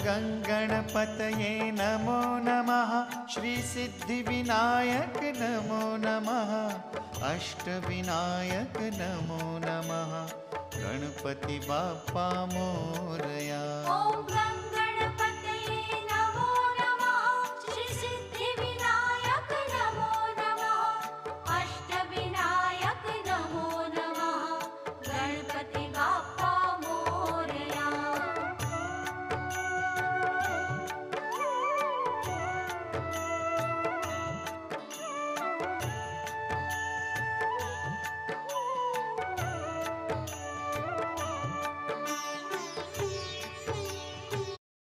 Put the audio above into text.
गणपतये नमो नमः। श्रीसिद्धिविनायक नमो नमः। अष्टविनायक नमो नमः। गणपति बाप्पा मोरया।